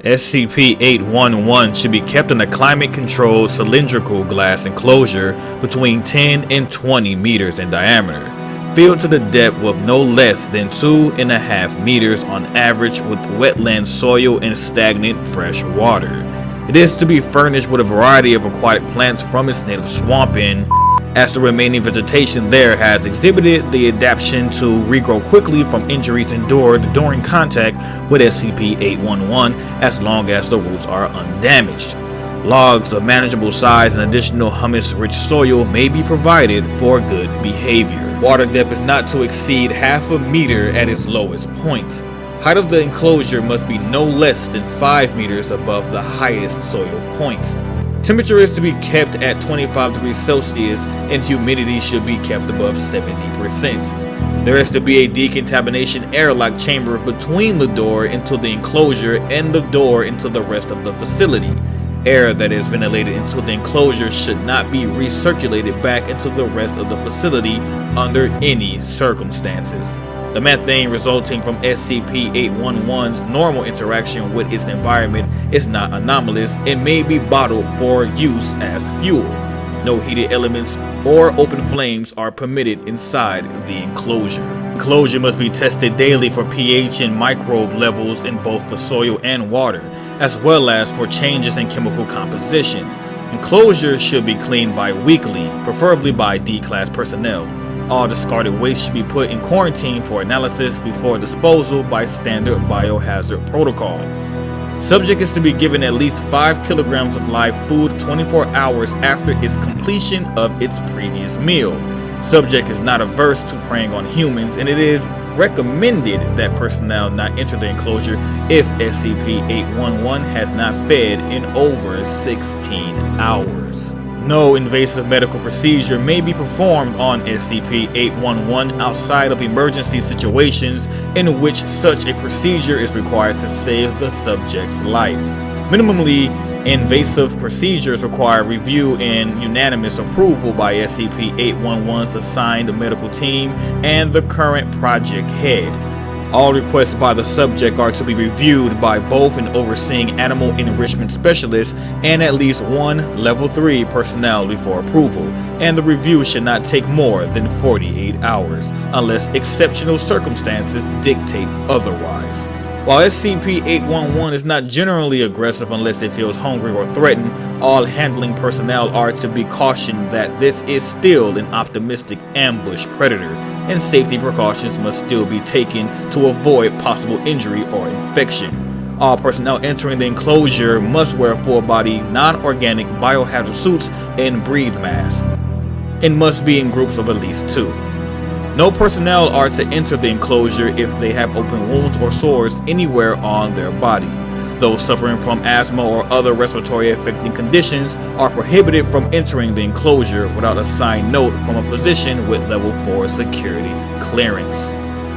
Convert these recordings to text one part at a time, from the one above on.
SCP-811 should be kept in a climate-controlled cylindrical glass enclosure between 10 and 20 meters in diameter, filled to the depth of no less than 2.5 meters on average with wetland soil and stagnant fresh water. It is to be furnished with a variety of aquatic plants from its native swamp as the remaining vegetation there has exhibited the adaptation to regrow quickly from injuries endured during contact with SCP-811 as long as the roots are undamaged. Logs of manageable size and additional humus-rich soil may be provided for good behavior. Water depth is not to exceed half a meter at its lowest point. Height of the enclosure must be no less than 5 meters above the highest soil point. Temperature is to be kept at 25 degrees Celsius and humidity should be kept above 70%. There is to be a decontamination airlock chamber between the door into the enclosure and the door into the rest of the facility. Air that is ventilated into the enclosure should not be recirculated back into the rest of the facility under any circumstances. The methane resulting from SCP-811's normal interaction with its environment is not anomalous and may be bottled for use as fuel. No heated elements or open flames are permitted inside the enclosure. The enclosure must be tested daily for pH and microbe levels in both the soil and water, as well as for changes in chemical composition. Enclosures should be cleaned bi-weekly, preferably by D-Class personnel. All discarded waste should be put in quarantine for analysis before disposal by standard biohazard protocol. Subject is to be given at least 5 kilograms of live food 24 hours after its completion of its previous meal. Subject is not averse to preying on humans, and it is recommended that personnel not enter the enclosure if SCP-811 has not fed in over 16 hours. No invasive medical procedure may be performed on SCP-811 outside of emergency situations in which such a procedure is required to save the subject's life. Minimally invasive procedures require review and unanimous approval by SCP-811's assigned medical team and the current project head. All requests by the subject are to be reviewed by both an overseeing animal enrichment specialist and at least one Level 3 personnel before approval, and the review should not take more than 48 hours, unless exceptional circumstances dictate otherwise. While SCP-811 is not generally aggressive unless it feels hungry or threatened, all handling personnel are to be cautioned that this is still an optimistic ambush predator, and safety precautions must still be taken to avoid possible injury or infection. All personnel entering the enclosure must wear full-body, non-organic biohazard suits and breathe masks, and must be in groups of at least 2. No personnel are to enter the enclosure if they have open wounds or sores anywhere on their body. Those suffering from asthma or other respiratory affecting conditions are prohibited from entering the enclosure without a signed note from a physician with Level 4 security clearance.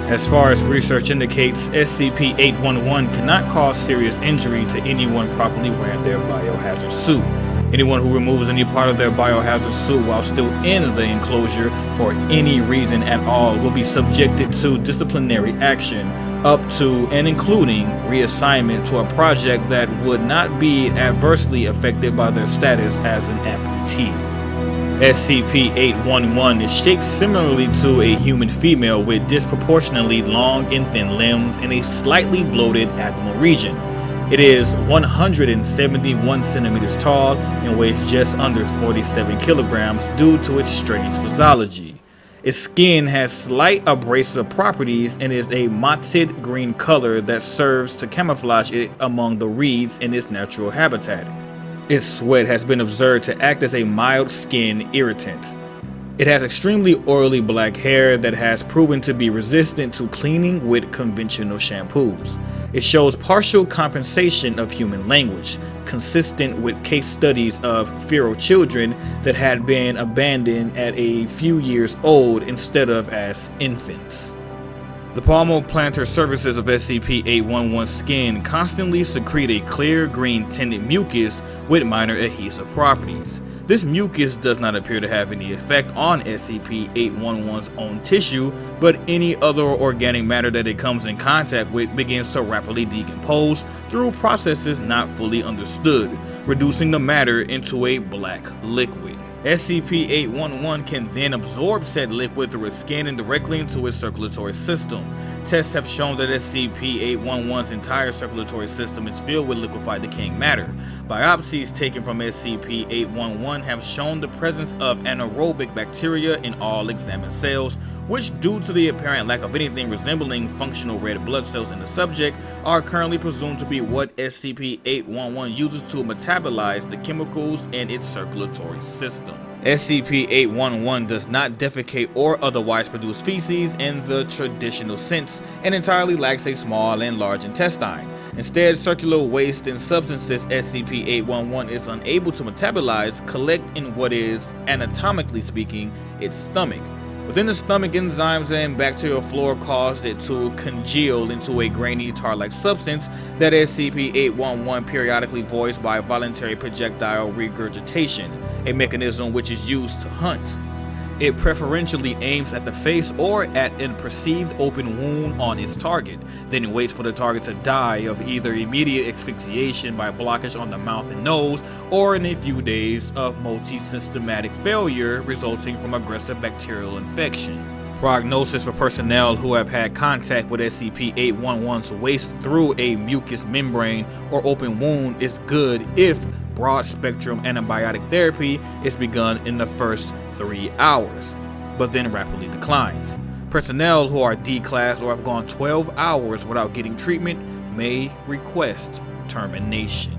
As far as research indicates, SCP-811 cannot cause serious injury to anyone properly wearing their biohazard suit. Anyone who removes any part of their biohazard suit while still in the enclosure for any reason at all will be subjected to disciplinary action, up to and including reassignment to a project that would not be adversely affected by their status as an amputee. SCP-811 is shaped similarly to a human female with disproportionately long and thin limbs and a slightly bloated abdominal region. It is 171 centimeters tall and weighs just under 47 kilograms due to its strange physiology. Its skin has slight abrasive properties and is a mottled green color that serves to camouflage it among the reeds in its natural habitat. Its sweat has been observed to act as a mild skin irritant. It has extremely oily black hair that has proven to be resistant to cleaning with conventional shampoos. It shows partial compensation of human language, consistent with case studies of feral children that had been abandoned at a few years old instead of as infants. The palmoplantar surfaces of SCP-811's skin constantly secrete a clear green tinted mucus with minor adhesive properties. This mucus does not appear to have any effect on SCP-811's own tissue, but any other organic matter that it comes in contact with begins to rapidly decompose through processes not fully understood, reducing the matter into a black liquid. SCP-811 can then absorb said liquid through its skin and directly into its circulatory system. Tests have shown that SCP-811's entire circulatory system is filled with liquefied decaying matter. Biopsies taken from SCP-811 have shown the presence of anaerobic bacteria in all examined cells, which, due to the apparent lack of anything resembling functional red blood cells in the subject, are currently presumed to be what SCP-811 uses to metabolize the chemicals in its circulatory system. SCP-811 does not defecate or otherwise produce feces in the traditional sense, and entirely lacks a small and large intestine. Instead, circular waste and substances SCP-811 is unable to metabolize collect in what is, anatomically speaking, its stomach. Within the stomach, enzymes and bacterial flora caused it to congeal into a grainy tar-like substance that SCP-811 periodically voids by voluntary projectile regurgitation, a mechanism which is used to hunt. It preferentially aims at the face or at a perceived open wound on its target, then waits for the target to die of either immediate asphyxiation by blockage on the mouth and nose, or in a few days of multi-systematic failure resulting from aggressive bacterial infection. Prognosis for personnel who have had contact with SCP-811's waste through a mucous membrane or open wound is good if broad-spectrum antibiotic therapy is begun in the first 3 hours, but then rapidly declines. Personnel who are D-class or have gone 12 hours without getting treatment may request termination.